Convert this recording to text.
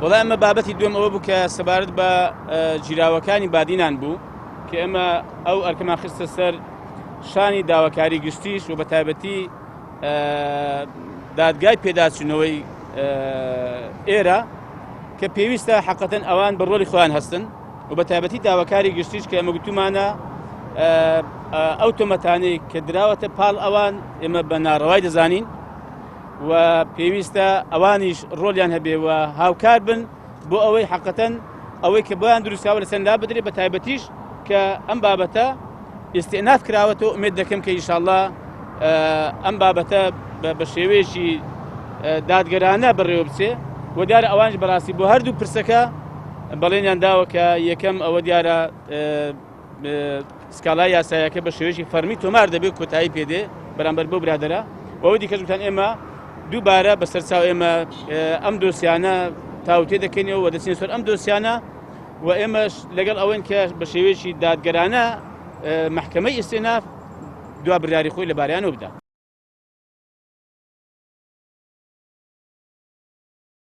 وڵای ئەمە بابەتی دوێم ئەوە بوو کە سەبارەت بە جیراوەکانی بادینان بوو کە ئێمە ئەو ئەرکەمان خستە سەر شانی داواکاری گشتیش و بە تایبەتی دادگای پێداچوونەوەی ئێرە کە پێویستە حەقەتەن ئەوان بە ڕۆلی خۆیان هەستن و بە تایبەتی داواکاری گشتیش کە ئێمە گوتومانە ئەو تۆمەتانەی کە دراوەتە پاڵ ئەوان ئێمە بە ناڕەوای دەزانین و پێویستە ئەوانیش ڕۆلیان هەبێ و هاوکار بن بۆ ئەوەی حەقەتەن ئەوەی کە بۆیان دروستاوە لە سەردا بدرێت بە تایبەتیش کە ئەم بابەتە ئیستئیناف کراوەتەوە ئومێد دەکەم کە ئینشاءڵڵا ئەم بابەتە بە شێوەیەکی دادگەرانە بەڕێوە بچێ و دیارە ئەوانش بەڕاستی بۆ هەردوو پرسەکە بەڵێنیان داوە کە یەکەم ئەوە دیارە سکالای یاسایەکە بە شێوەیەکی فەرمی تۆمار دەبێت کۆتایی پێدێ بەرامبەر بۆ برادەرە و ئەوە دیکەش گوتان ئێمە دووبارە بەسەرچاو ئێمە ئەم دۆسیانە تاوتێ دەکەینەوە و دەچین سەر ئەم دۆسیانە و ئێمەش لەگەڵ ئەوەن کە بە شێوەیەکی دادگەرانە محکەمەی ئیستئیناف دوا بڕیاری خۆی لەبارەیانەوە بدات.